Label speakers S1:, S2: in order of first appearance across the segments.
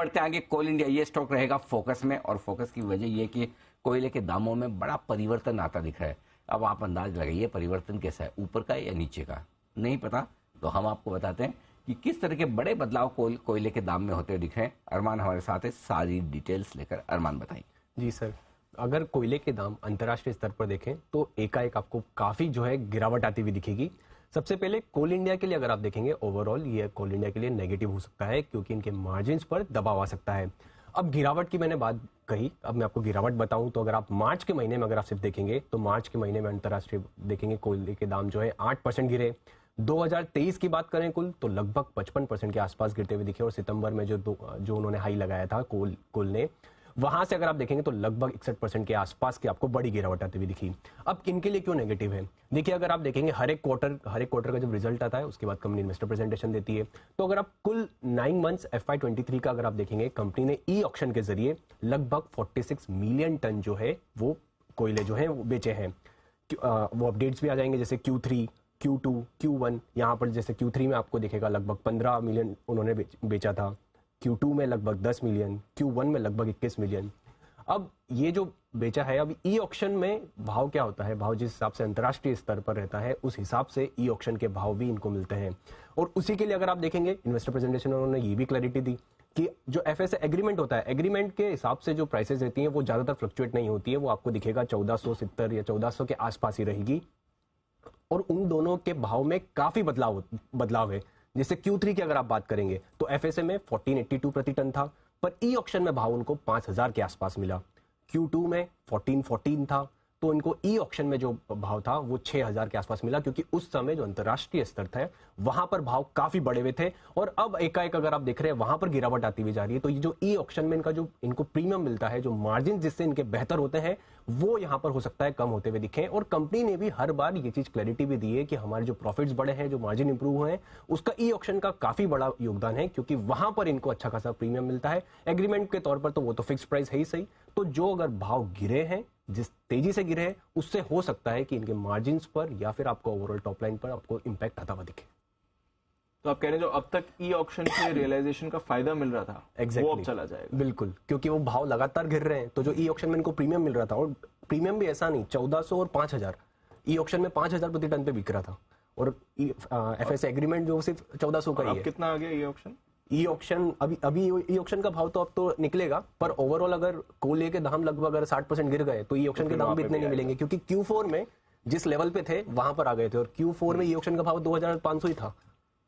S1: बढ़ते आगे, कोल इंडिया ये स्टॉक रहेगा फोकस में, और फोकस की वजह ये कि कोयले के दामों में बड़ा परिवर्तन आता दिख रहा है। अब आप अंदाज लगाइए परिवर्तन कैसा है, ऊपर का या नीचे का, नहीं पता तो हम आपको बताते हैं कि किस तरह के बड़े बदलाव कोयले के दाम में होते हुए दिख रहे हैं। अरमान हमारे साथ है सारी डिटेल्स लेकर। अरमान बताइए।
S2: जी सर, अगर कोयले के दाम अंतर्राष्ट्रीय स्तर पर देखें तो एकाएक आपको काफी जो है गिरावट आती हुई दिखेगी। सबसे पहले कोल इंडिया के लिए अगर आप देखेंगे ओवरऑल ये कोल इंडिया के लिए नेगेटिव हो सकता है, क्योंकि इनके मार्जिन पर दबाव आ सकता है। अब गिरावट की मैंने बात कही, अब मैं आपको गिरावट बताऊं तो अगर आप मार्च के महीने में अगर आप सिर्फ देखेंगे तो मार्च के महीने में अंतर्राष्ट्रीय देखेंगे कोयले के दाम जो है 8% गिरे। 2023 की बात करें कुल तो लगभग 55% के आसपास गिरते हुए दिखे, और सितंबर में जो उन्होंने हाई लगाया था कोल ने, वहां से अगर आप देखेंगे तो लगभग 61% के आसपास की आपको बड़ी गिरावट आती हुई दिखी। अब इनके लिए क्यों नेगेटिव है, देखिए अगर आप देखेंगे हर एक क्वार्टर का जब रिजल्ट आता है उसके बाद कंपनी इन्वेस्टर प्रेजेंटेशन देती है, तो अगर आप कुल 9 मंथ्स FY23 का अगर आप देखेंगे, कंपनी ने ई ऑक्शन के जरिए लगभग 46 मिलियन टन जो है वो कोयले जो है वो बेचे हैं। वो अपडेट्स भी आ जाएंगे जैसे Q3, Q2, Q1। यहाँ पर जैसे Q3 में आपको दिखेगा लगभग 15 मिलियन उन्होंने बेचा था, Q2 में लगभग 10 मिलियन, Q1 में लगभग 21 मिलियन। अब ये जो बेचा है, अब ई ऑक्शन में भाव क्या होता है, भाव जिस हिसाब से अंतर्राष्ट्रीय स्तर पर रहता है उस हिसाब से ई ऑक्शन के भाव भी इनको मिलते हैं। और उसी के लिए अगर आप देखेंगे इन्वेस्टर प्रेजेंटेशन में उन्होंने ये भी क्लैरिटी दी कि जो FSA एग्रीमेंट होता है, एग्रीमेंट के हिसाब से जो प्राइसेस रहती हैं वो ज्यादातर फ्लक्चुएट नहीं होती है, वो आपको दिखेगा 1470 या 1400 के आसपास ही रहेगी। और उन दोनों के भाव में काफी बदलाव है। जैसे Q3 की अगर आप बात करेंगे तो FSA में 1482 प्रति टन था, पर ई ऑक्शन में भाव उनको 5000 के आसपास मिला। Q2 में 1414 था, तो इनको ई ऑक्शन में जो भाव था वो 6000 के आसपास मिला, क्योंकि उस समय जो अंतर्राष्ट्रीय स्तर था वहां पर भाव काफी बढ़े हुए थे। और अब एकाएक अगर आप देख रहे हैं वहां पर गिरावट आती हुई जा रही है, तो ये जो ई ऑक्शन में इनका जो इनको प्रीमियम मिलता है, जो मार्जिन जिससे इनके बेहतर होते हैं, वो यहां पर हो सकता है कम होते हुए दिखे। और कंपनी ने भी हर बार ये चीज क्लैरिटी भी दी है कि हमारे जो प्रॉफिट्स बढ़े हैं, जो मार्जिन इंप्रूव हुए हैं, उसका ई ऑक्शन का काफी बड़ा योगदान है, क्योंकि वहां पर इनको अच्छा खासा प्रीमियम मिलता है। एग्रीमेंट के तौर पर तो वो तो फिक्स प्राइस है ही सही, तो जो अगर भाव गिरे हैं, जिस तेजी से गिरे हैं, उससे हो सकता है कि इनके मार्जिन पर या फिर आपको ओवरऑल टॉप लाइन पर आपको इंपैक्ट आता हुआ दिखे।
S3: तो आप कह रहे हैं जो अब तक ई ऑक्शन के रियलाइजेशन का फायदा मिल रहा था वो अब चला जाएगा।
S2: बिल्कुल, क्योंकि वो भाव लगातार गिर रहे हैं, तो जो ई ऑक्शन में इनको प्रीमियम मिल रहा था, और प्रीमियम भी ऐसा नहीं 1400 और 5000, ई ऑक्शन में 5000 प्रति टन पे बिक रहा था, और FSA एग्रीमेंट जो सिर्फ 1400 का ही है।
S3: कितना आ गया ई ऑक्शन?
S2: ई ऑक्शन अभी ई ऑक्शन का भाव तो अब तो निकलेगा, पर ओवरऑल अगर कोयले के दाम लगभग अगर 60% गिर गए तो ई ऑक्शन के दाम भी इतने नहीं मिलेंगे, क्योंकि Q4 में जिस लेवल पे थे वहां पर आ गए थे, और Q4 में ई ऑक्शन का भाव 2500 ही था।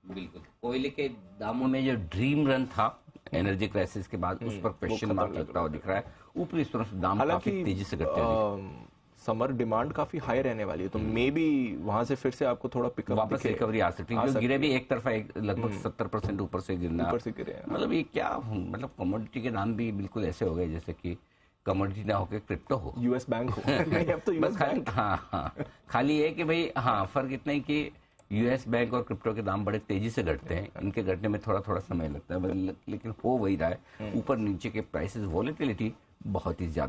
S1: बिल्कुल, कोयले के दामों में जो ड्रीम रन था एनर्जी क्राइसिस के बाद, उस पर क्वेश्चन मार्क लगता हुआ दिख रहा है। ऊपरी स्तरों से दाम काफी तेजी से घटते हैं।
S3: समर डिमांड काफी हाई रहने वाली है, तो मे बी वहां से फिर से आपको थोड़ा पिकअप
S1: वापस रिकवरी आ सकती है। गिरे भी एक तरफा लगभग 70% ऊपर से गिरना,
S3: ऊपर से गिरे।
S1: मतलब ये क्या, मतलब कमोडिटी के दाम भी बिल्कुल ऐसे हो गए जैसे कि कमोडिटी ना होकर क्रिप्टो हो,
S3: US बैंक हो। अब तो US बैंक।
S1: हाँ, खाली है कि भाई हाँ, फर्क इतना ही कि US बैंक और क्रिप्टो के दाम बड़े तेजी से घटते हैं, इनके घटने में थोड़ा थोड़ा समय लगता है, लेकिन हो वही रहा है। ऊपर नीचे के प्राइसेस वॉलेटिलिटी बहुत ही ज्यादा